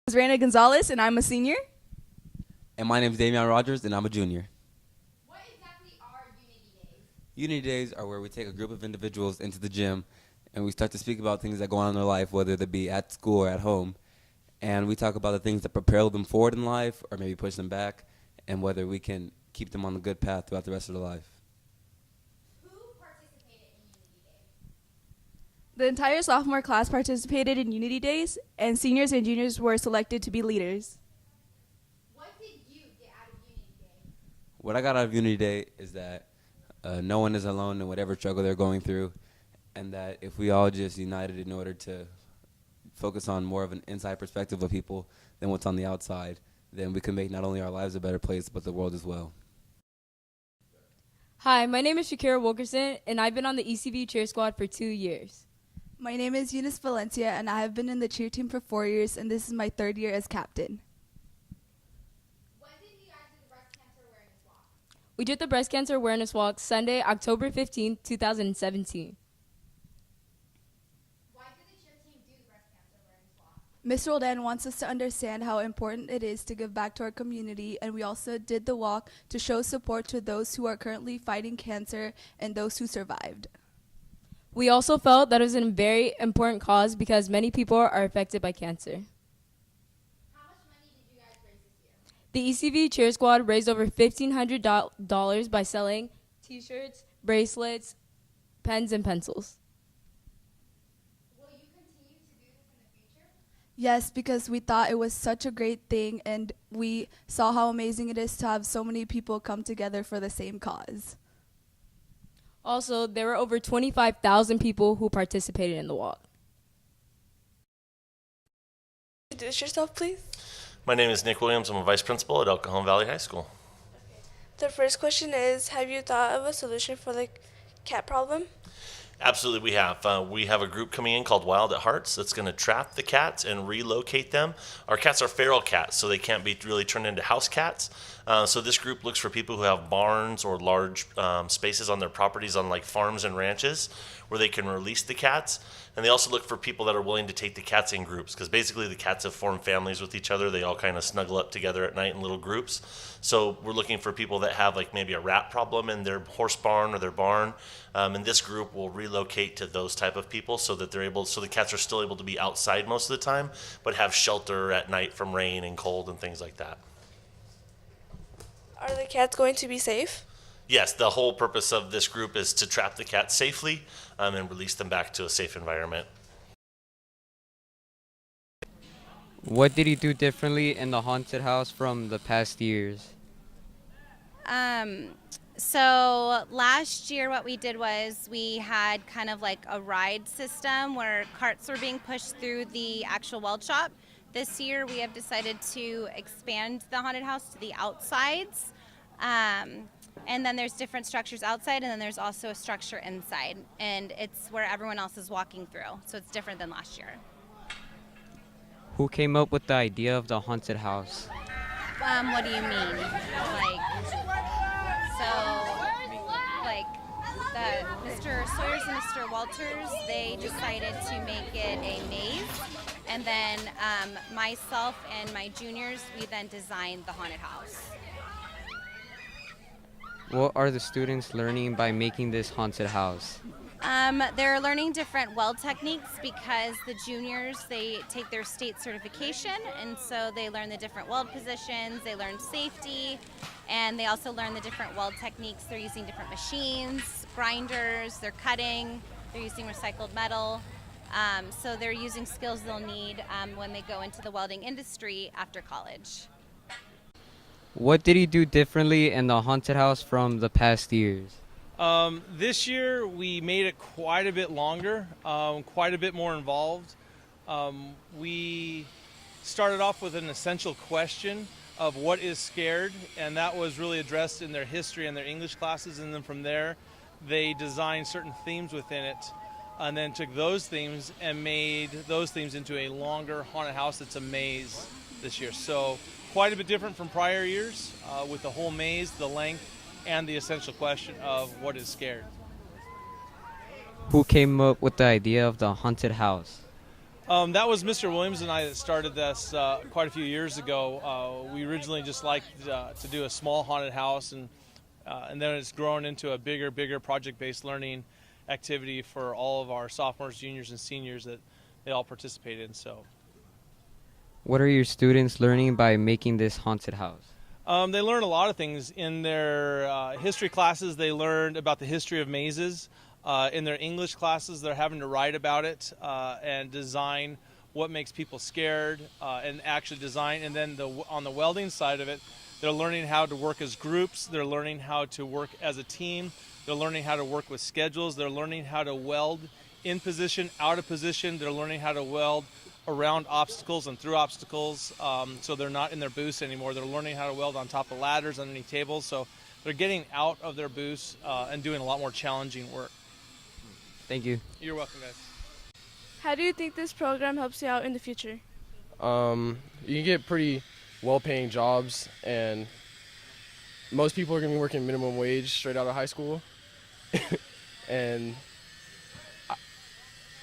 is Reina Gonzalez, and I'm a senior. And my name is Damian Rogers, and I'm a junior. What exactly are Unity Days? Unity Days are where we take a group of individuals into the gym, and we start to speak about things that go on in their life, whether they be at school or at home. And we talk about the things that propel them forward in life or maybe push them back, and whether we can keep them on the good path throughout the rest of their life. Who participated in Unity Days? The entire sophomore class participated in Unity Days, and seniors and juniors were selected to be leaders. What did you get out of Unity Day? What I got out of Unity Day is that no one is alone in whatever struggle they're going through, and that if we all just united in order to focus on more of an inside perspective of people than what's on the outside, then we can make not only our lives a better place, but the world as well. Hi, my name is Shakira Wilkerson, and I've been on the ECV cheer squad for 2 years. My name is Eunice Valencia, and I have been in the cheer team for 4 years, and this is my 3rd year as captain. When did you guys do the breast cancer awareness walk? We did the breast cancer awareness walk Sunday, October 15th, 2017. Why did the cheer team do the breast cancer awareness walk? Ms. Roldan wants us to understand how important it is to give back to our community, and we also did the walk to show support to those who are currently fighting cancer and those who survived. We also felt that it was a very important cause because many people are affected by cancer. How much money did you guys raise this year? The ECV cheer squad raised over $1,500 by selling t-shirts, bracelets, pens, and pencils. Will you continue to do this in the future? Yes, because we thought it was such a great thing, and we saw how amazing it is to have so many people come together for the same cause. Also, there were over 25,000 people who participated in the walk. Introduce yourself, please. My name is Nick Williams. I'm a vice principal at El Cajon Valley High School. The first question is, have you thought of a solution for the cat problem? Absolutely, we have. We have a group coming in called Wild at Hearts that's going to trap the cats and relocate them. Our cats are feral cats, so they can't be really turned into house cats. So this group looks for people who have barns or large spaces on their properties on like farms and ranches where they can release the cats. And they also look for people that are willing to take the cats in groups, because basically the cats have formed families with each other. They all kind of snuggle up together at night in little groups. So we're looking for people that have like maybe a rat problem in their horse barn or their barn. And this group will relocate to those type of people so that so the cats are still able to be outside most of the time, but have shelter at night from rain and cold and things like that. Are the cats going to be safe? Yes, the whole purpose of this group is to trap the cats safely and release them back to a safe environment. What did you do differently in the haunted house from the past years? So last year what we did was we had kind of like a ride system where carts were being pushed through the actual weld shop. This year we have decided to expand the haunted house to the outsides. And then there's different structures outside, and then there's also a structure inside. And it's where everyone else is walking through. So it's different than last year. Who came up with the idea of the haunted house? What do you mean? Mr. Sawyers and Mr. Walters, they decided to make it a maze. And then myself and my juniors, we then designed the haunted house. What are the students learning by making this haunted house? They're learning different weld techniques because the juniors, they take their state certification, and so they learn the different weld positions, they learn safety, and they also learn the different weld techniques. They're using different machines, grinders, they're cutting, they're using recycled metal. So they're using skills they'll need when they go into the welding industry after college. What did you do differently in the haunted house from the past years? This year we made it quite a bit longer, quite a bit more involved. We started off with an essential question of what is scared, and that was really addressed in their history and their English classes, and then from there they designed certain themes within it, and then took those themes and made those themes into a longer haunted house that's a maze this year. So quite a bit different from prior years with the whole maze, the length, and the essential question of what is scared. Who came up with the idea of the haunted house? That was Mr. Williams and I that started this quite a few years ago. We originally just liked to do a small haunted house, and then it's grown into a bigger project-based learning activity for all of our sophomores, juniors, and seniors that they all participate in. So, What are your students learning by making this haunted house? they learn a lot of things. In their history classes, they learned about the history of mazes. In their English classes, they're having to write about it and design what makes people scared and actually design. And then on the welding side of it, they're learning how to work as groups. They're learning how to work as a team. They're learning how to work with schedules. They're learning how to weld in position, out of position. They're learning how to weld around obstacles and through obstacles, so they're not in their booths anymore. They're learning how to weld on top of ladders, underneath tables. So they're getting out of their booths and doing a lot more challenging work. Thank you. You're welcome, guys. How do you think this program helps you out in the future? You can get pretty well-paying jobs, and most people are going to be working minimum wage straight out of high school. And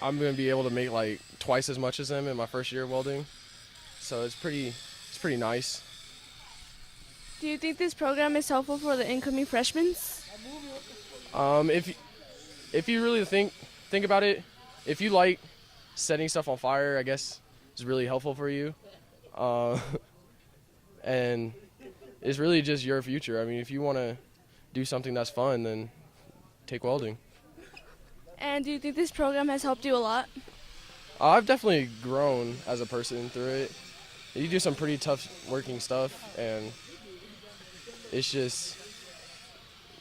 I'm going to be able to make like twice as much as them in my first year of welding. So it's pretty nice. Do you think this program is helpful for the incoming freshmen? If you really think about it, if you like setting stuff on fire, I guess it's really helpful for you. And it's really just your future. I mean, if you want to do something that's fun, then take welding. And do you think this program has helped you a lot? I've definitely grown as a person through it. You do some pretty tough working stuff, and it's just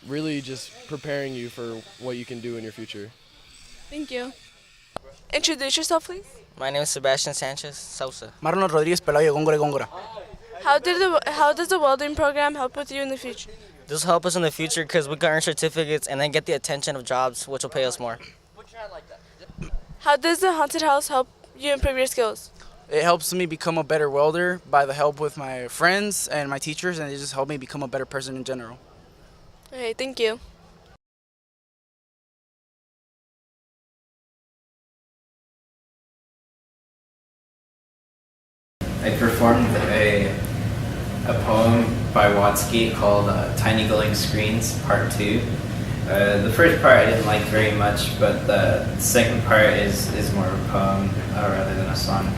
really just preparing you for what you can do in your future. Thank you. Introduce yourself, please. My name is Sebastian Sanchez Sousa. Marlon Rodriguez Pelayo, Góngora Góngora. How does the welding program help with you in the future? This will help us in the future because we can earn certificates and then get the attention of jobs, which will pay us more. How does the haunted house help you improve your skills? It helps me become a better welder by the help with my friends and my teachers, and it just helped me become a better person in general. Okay, thank you. I performed a poem by Watsky called Tiny Glowing Screens, Part 2. The first part I didn't like very much, but the second part is more of a poem rather than a song.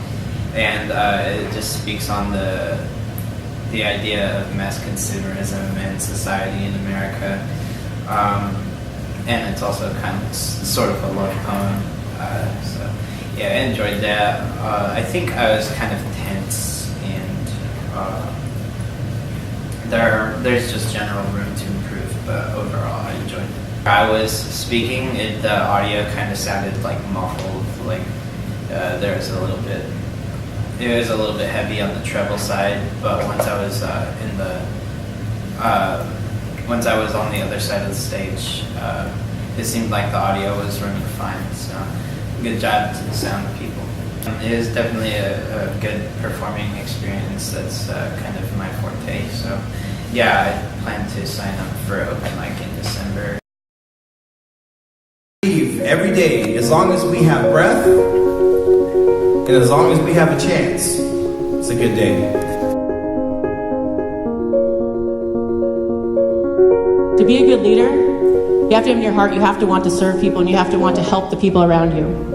And it just speaks on the idea of mass consumerism in society in America. And it's also kind of sort of a love poem. So yeah, I enjoyed that. I think I was kind of tense, and there's just general room to improve, but overall I enjoyed it. I was speaking, the audio kind of sounded like muffled, like it was a little bit heavy on the treble side, but once I was once I was on the other side of the stage, it seemed like the audio was running fine, so good job to the sound people. It is definitely a good performing experience. That's kind of my forte, so yeah, I plan to sign up for open mic in December. Every day, as long as we have breath, and as long as we have a chance, it's a good day. To be a good leader, you have to have in your heart, you have to want to serve people, and you have to want to help the people around you.